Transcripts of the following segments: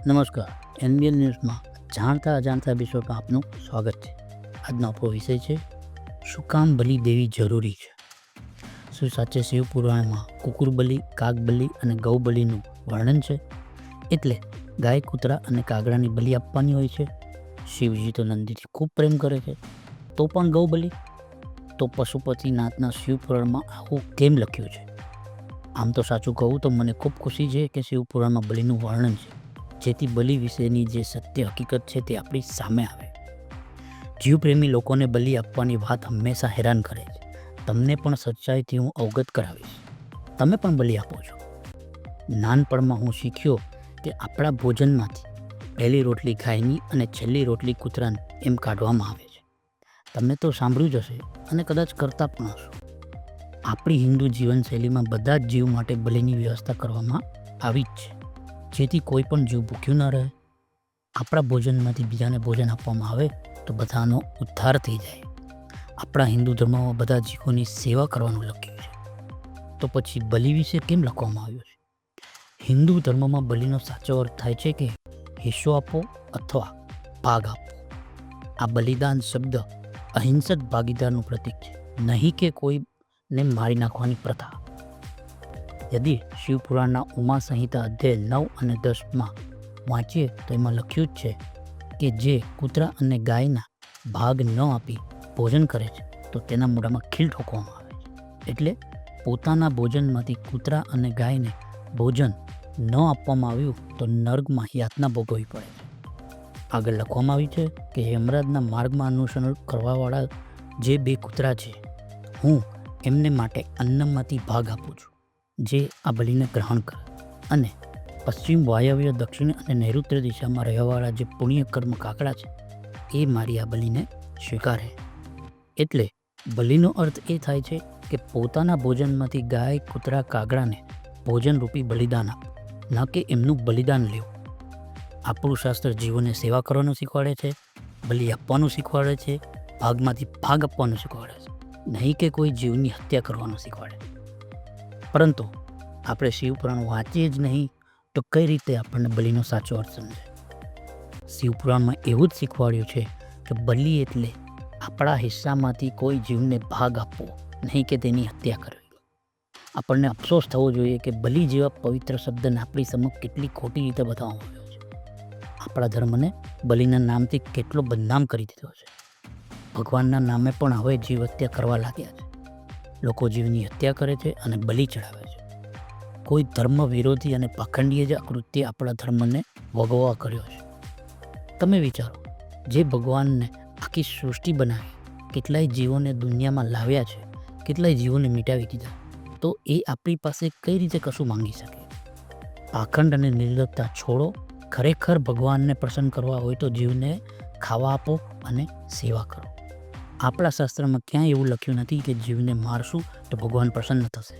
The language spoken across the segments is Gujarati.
નમસ્કાર. એનબીએલ ન્યૂઝમાં જાણતા અજાણતા એપિસોડમાં આપનું સ્વાગત છે. આજનો આપણો વિષય છે, શું કામ બલિ દેવી જરૂરી છે? શું સાચે શિવ પુરાણમાં કુકુર બલિ, કાગ બલિ અને ગૌ બલિનું વર્ણન છે? એટલે ગાય, કૂતરા અને કાગડાની બલિ આપવાની હોય છે? શિવજી તો નંદીથી ખૂબ પ્રેમ કરે છે, તો પણ ગૌ બલિ? તો પશુપતિનાથના શિવ પુરાણમાં આવું કેમ લખ્યું છે? આમ તો સાચું કહું તો મને ખૂબ ખુશી છે કે શિવ પુરાણમાં બલિનું વર્ણન છે, જેથી બલિ વિશેની જે સત્ય હકીકત છે તે આપણી સામે આવે. જીવપ્રેમી લોકોને બલિ આપવાની વાત હંમેશા હેરાન કરે છે. તમને પણ સચ્ચાઈથી હું અવગત કરાવીશ. તમે પણ બલિ આપો છો. નાનપણમાં હું શીખ્યો કે આપણા ભોજનમાંથી પહેલી રોટલી ગાયની અને છેલ્લી રોટલી કૂતરાની એમ કાઢવામાં આવે છે. તમે તો સાંભળ્યું જ હશે અને કદાચ કરતા પણ હશો. આપણી હિન્દુ જીવનશૈલીમાં બધા જ જીવ માટે બલિની વ્યવસ્થા કરવામાં આવી જ છે, જેથી કોઈ પણ જીવ ભૂખ્યું ન રહે. આપણા ભોજનમાંથી બીજાને ભોજન આપવામાં આવે તો બધાનો ઉદ્ધાર થઈ જાય. આપણા હિન્દુ ધર્મમાં બધા જીવોની સેવા કરવાનું લખ્યું છે. તો પછી બલિ વિશે કેમ લખવામાં આવ્યું છે? હિન્દુ ધર્મમાં બલિનો સાચો અર્થ થાય છે કે હિસ્સો આપો અથવા ભાગ આપો. આ બલિદાન શબ્દ અહિંસક ભાગીદારનું પ્રતીક છે, નહીં કે કોઈને મારી નાખવાની પ્રથા. યદિ શિવપુરાણના ઉમા સંહિતા અધ્યાય 9 અને 10માં વાંચીએ તો એમાં લખ્યું જ છે કે જે કૂતરા અને ગાયના ભાગ ન આપી ભોજન કરે છે તો તેના મોઢામાં ખીલ ઠોકવામાં આવે છે. એટલે પોતાના ભોજનમાંથી કૂતરા અને ગાયને ભોજન ન આપવામાં આવ્યું તો નર્કમાં યાતના ભોગવવી પડે છે. આગળ લખવામાં આવ્યું છે કે યમરાજના માર્ગમાં અનુસરણ કરવાવાળા જે 2 કૂતરા છે, હું એમને માટે અન્નમાંથી ભાગ આપું છું, જે આ બલિને ગ્રહણ કરે, અને પશ્ચિમ, વાયવ્ય, દક્ષિણ અને નૈઋત્ય દિશામાં રહેવાવાળા જે પુણ્યકર્મ કાકડા છે એ મારી આ બલિને સ્વીકારે. એટલે બલિનો અર્થ એ થાય છે કે પોતાના ભોજનમાંથી ગાય, કૂતરા, કાગડાને ભોજનરૂપી બલિદાન આપવું, ન કે એમનું બલિદાન લેવું. આપણું શાસ્ત્ર જીવોને સેવા કરવાનું શીખવાડે છે, બલિ આપવાનું શીખવાડે છે, ભાગમાંથી ભાગ આપવાનું શીખવાડે છે, નહીં કે કોઈ જીવની હત્યા કરવાનું શીખવાડે. પરંતુ આપણે શિવપુરાણ વાંચીએ જ નહીં તો કઈ રીતે આપણને બલિનો સાચો અર્થ સમજાય? શિવપુરાણમાં એવું જ શીખવાડ્યું છે કે બલિ એટલે આપણા હિસ્સામાંથી કોઈ જીવને ભાગ આપવો, નહીં કે તેની હત્યા કરવી. આપણને અફસોસ થવો જોઈએ કે બલિ જેવા પવિત્ર શબ્દને આપણી સમક્ષ કેટલી ખોટી રીતે બતાવવામાં આવ્યો છે. આપણા ધર્મને બલિના નામથી કેટલો બદનામ કરી દીધો છે. ભગવાનના નામે પણ હવે જીવ હત્યા કરવા લાગ્યા છે. લોકો જીવની હત્યા કરે છે અને બલિ ચડાવે છે. કોઈ ધર્મ વિરોધી અને પાખંડીય જ કૃત્ય આપણા ધર્મને ભોગવવા કર્યો છે. તમે વિચારો, જે ભગવાનને આખી સૃષ્ટિ બનાવી, કેટલાય જીવોને દુનિયામાં લાવ્યા છે, કેટલાય જીવોને મિટાવી દીધા, તો એ આપણી પાસે કઈ રીતે કશું માંગી શકે? પાખંડ અને નિર્લજ્જતા છોડો. ખરેખર ભગવાનને પ્રસન્ન કરવા હોય તો જીવને ખાવા આપો અને સેવા કરો. આપણા શાસ્ત્રમાં ક્યાંય એવું લખ્યું નથી કે જીવને મારશું તો ભગવાન પ્રસન્ન થશે,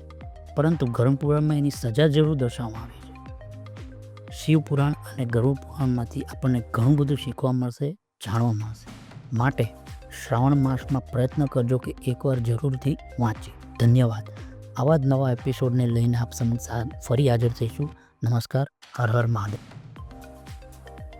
પરંતુ ગરુડ પુરાણમાં એની સજા જરૂર દર્શાવવામાં આવી છે. શિવ પુરાણ અને ગરુડ પુરાણમાંથી આપણને ઘણું બધું શીખવા મળશે, જાણવા મળશે. માટે શ્રાવણ માસમાં પ્રયત્ન કરજો કે એકવાર જરૂરથી વાંચીએ. ધન્યવાદ. આવા જ નવા એપિસોડને લઈને આપ સમક્ષ ફરી હાજર થઈશું. નમસ્કાર. હર હર મહાદેવ.